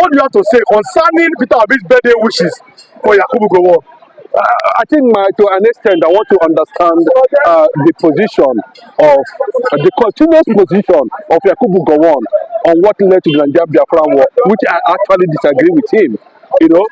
what do you have to say concerning Peter Obi's birthday wishes for Yakubu Gowon? I think to an extent, I want to understand the position of the continuous position of Yakubu Gowon on what led to the Nigerian Biafra war, which I actually disagree with him. You know,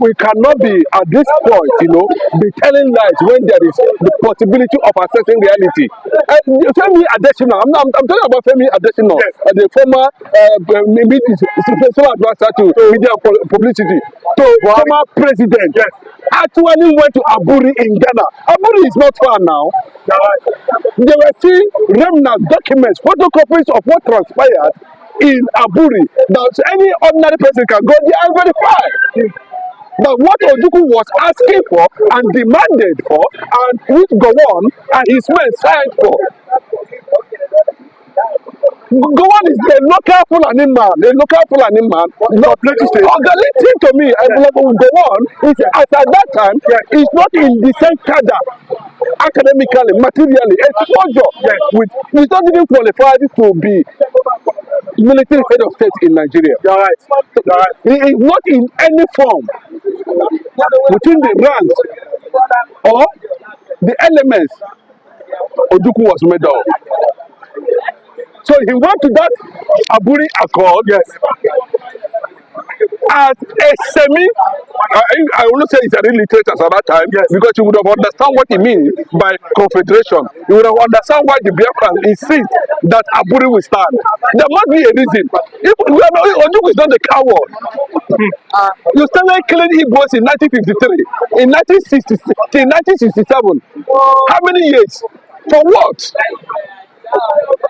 we cannot be at this point, you know, be telling lies when there is the possibility of assessing reality. Femi Adesina, I'm talking about Femi Adesina, the former advisor to media publicity, to former president. Yes. Actually went to Aburi in Ghana. Aburi is not far now. They were seeing remnant documents, photocopies of what transpired in Aburi. That any ordinary person can go there and verify. But what Ojukwu was asking for and demanded for, and which Gowon and his men signed for. Gowon is the local Fulani man, not organizing to me. Gowon is at that time is not in the same cadre academically, materially, exposure. With he's not even qualified to be military head of state in Nigeria. You're right. He is not in any form within the ranks or the elements Ojukwu was made of. So he went to that Aburi Accord as a I will not say he's a real literate at that time, because he would have understand what he means by confederation. He would have understand why the Biafran insist that Aburi will stand. There must be a reason. If Ojukwu is not a coward, you started killing Igbos in 1953, in 1960, in 1967. How many years? For what?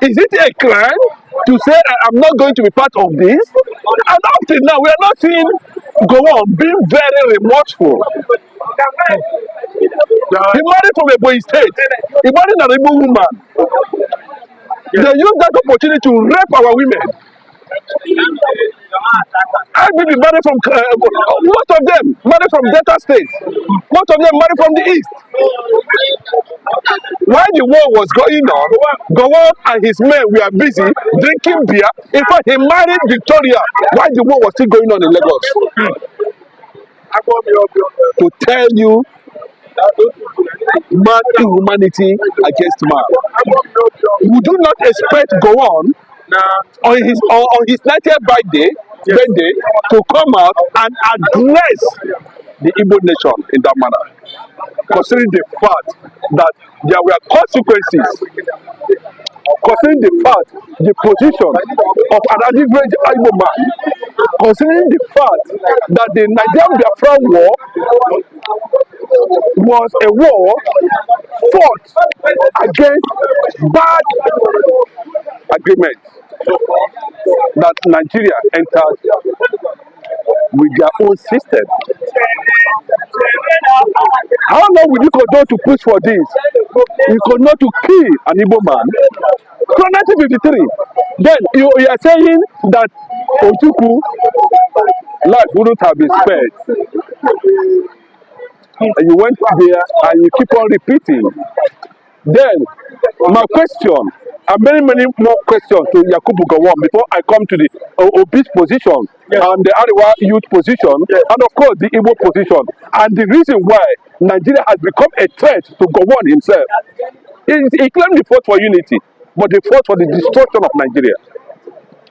Is it a crime to say I'm not going to be part of this? And up till now, we are not seeing Gowon being very remorseful. He married from a boy state. He married an Igbo woman. They use that opportunity to rape our women. I believe married from most of them married from Delta State. Most of them married from the east. While the war was going on, Gowon and his men were busy drinking beer. In fact, he married Victoria while the war was still going on in Lagos. To tell you man inhumanity against man. We do not expect Gowon on his 90th birthday to come out and address the Igbo nation in that manner, considering the fact that there were consequences, considering the fact the position of an average Igbo man, considering the fact that the Nigerian Biafra war was a war fought against bad agreements that Nigeria entered with their own system. How long will you continue to push for this? You continue to kill an Igbo man. From 1953, then you are saying that Ojukwu life wouldn't have been spared. And you went there and you keep on repeating. Then my question, and many more questions to Yakubu Gowon before I come to the Obi's position and the Ariwa youth position, and of course the Igbo position, and the reason why Nigeria has become a threat to Gowon himself. He claimed the fought for unity, but they fought for the destruction of Nigeria.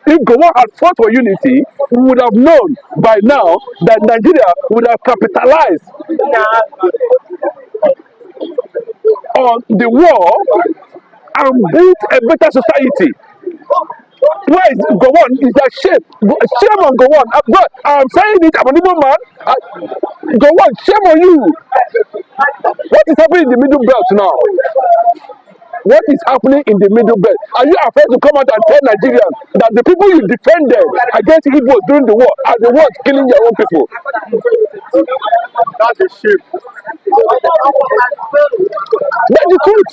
If Gowon had fought for unity, we would have known by now that Nigeria would have capitalized on the war and built a better society. Why is Gowon? Is that shame? Shame on Gowon. But I'm saying it, I'm an Igbo man. Gowon, shame on you. What is happening in the Middle Belt now? What is happening in the Middle Belt? Are you afraid to come out and tell Nigerians that the people you defended against Igbos during the war are the ones killing their own people? That's a shame. That's the truth.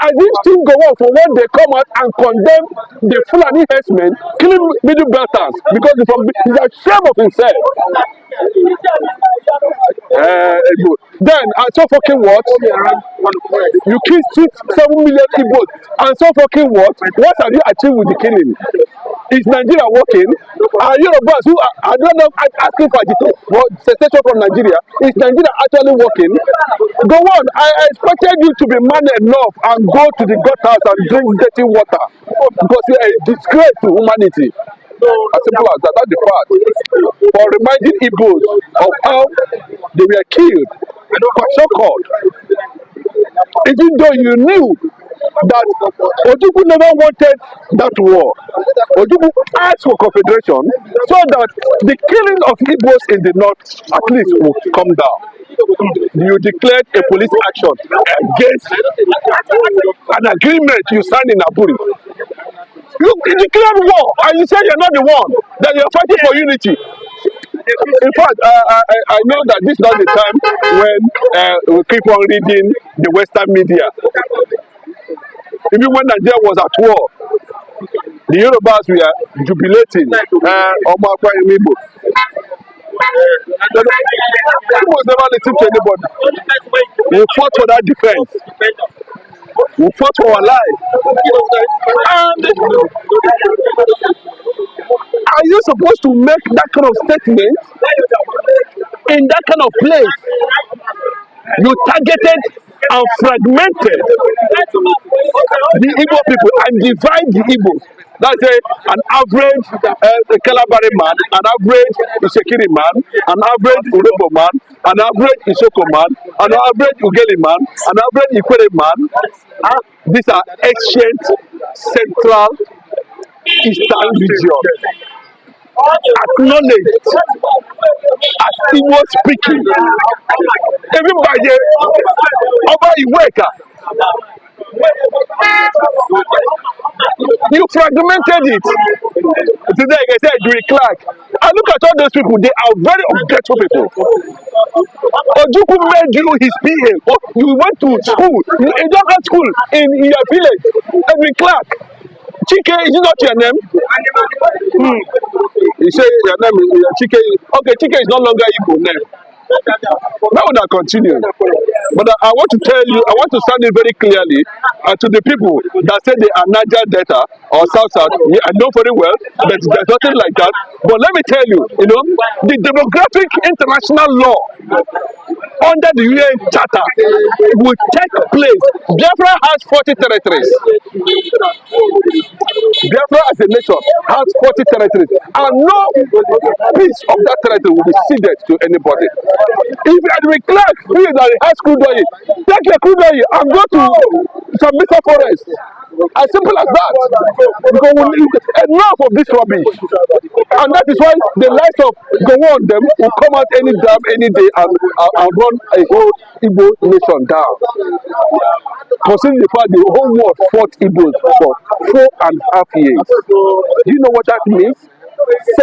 And this thing go on for when they come out and condemn the Fulani herdsmen killing Middle Belters because he's ashamed of himself. Then, and so fucking what? You killed 6-7 million Igbos, and so fucking what? What have you achieved with the killing? Is Nigeria working? Are Yorubas who are not asking for cessation from Nigeria? Is Nigeria actually working? Go on. I expected you to be man enough and go to the gutters and drink dirty water because you are a disgrace to humanity. As simple as that. That's the fact. For reminding Igbos of how they were killed, for so-called. Even though you knew that Ojukwu never wanted that war. Ojukwu asked for confederation so that the killing of Igbos in the north at least would come down. You declared a police action against an agreement you signed in Aburi. You declared war and you say you're not the one, that you're fighting for unity. In fact, I know that this is not the time when we keep on reading the Western media. Even when Nigeria was at war, the Yorubas were jubilating. Igbo was never listening to anybody. We fought for that defense. We fought for our life. And are you supposed to make that kind of statement in that kind of place? You targeted and fragmented the Igbo people and divide the Igbos. That's an average Kalabari man, an average Isekiri man, an average Urebo man, an average Isoko man, an average Ugeli man, an average Ikwere man. These are ancient central eastern region. Acknowledged as Igbo speaking. Even by the Oba Iweka. You fragmented it. Today, like I said, Dewey Clark. And look at all those people. They are very ungrateful people. Ojukwu made you his PA. You went to school. You don't have school in your village. Dewey Clark. Chike, is it not your name? You say your name is Chike. Okay, Chike is no longer Igbo name. Now would I continue? But I want to tell you, I want to stand it very clearly to the people that say they are Niger Delta or South. I know very well that there's nothing like that. But let me tell you, the demographic international law under the UN Charter will take place. Biafra has 40 territories. Biafra as a nation has 40 territories. And no piece of that territory will be ceded to anybody. If Edwin Clark feels that he has crude oil, take your crude oil and go to some Mesa forest. As simple as that. Because we need enough of this rubbish. And that is why the likes of Gowon them will come out any dam, any day and run a whole Igbo nation down. Considering the fact the whole world fought Igbos for 4.5 years. Do you know what that means?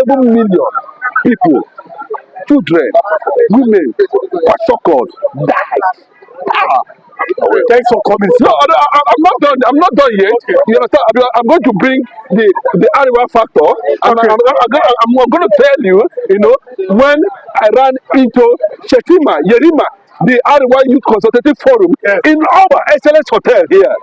7 million people, children, women, so-called, died. Thanks for coming. No, I'm not done. I'm not done yet. Okay. You understand? I'm going to bring the Ariwa factor, and okay. I'm going to tell you, when I ran into Shetima, Yerima, the Ariwa Youth Consultative Forum, in our excellence hotel here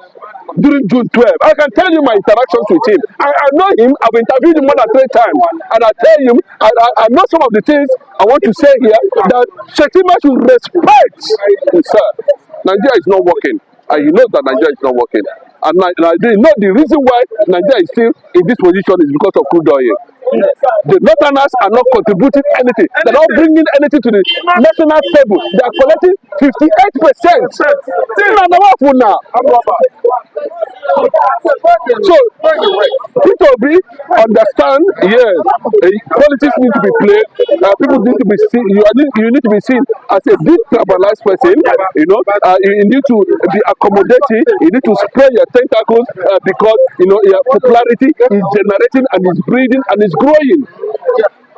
during June 12. I can tell you my interactions with him. I know him. I've interviewed him more than 3 times, and I tell him I know some of the things I want to say here that Shetima should respect himself. Nigeria is not working, and you know that Nigeria is not working. And the reason why Nigeria is still in this position is because of crude oil. The Northerners are not contributing anything. They're not bringing anything to the national table. They are collecting 58%. So, people understand, yes, politics need to be played. People need to be seen. You need to be seen as a big tribalized person. You need to be accommodating. You need to spread your tentacles because your popularity is generating and is breeding and is growing.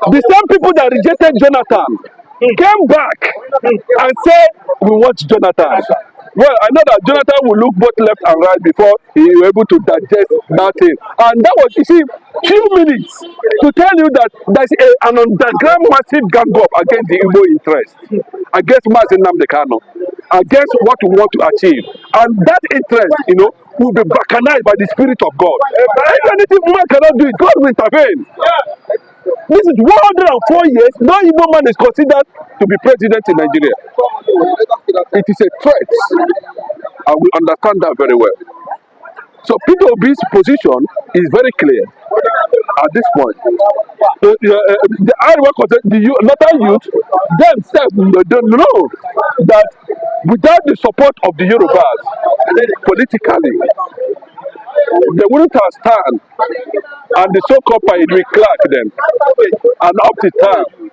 The same people that rejected Jonathan came back and said, we want Jonathan. Well, I know that Jonathan will look both left and right before he was able to digest that thing. And that was, few minutes to tell you that there's an underground massive gang up against the Igbo interest, against Mazi Nnamdi Kanu, against what we want to achieve. And that interest, will be balkanized by the Spirit of God. If anything man cannot do it, God will intervene. This is 104 years, no Igbo man is considered to be president in Nigeria. It is a threat, and we understand that very well. So Peter Obi's position is very clear at this point. The Iowa northern youth themselves don't know that without the support of the Yorubas politically, they wouldn't have stand, and the so-called Paidri Clark them, and up to time.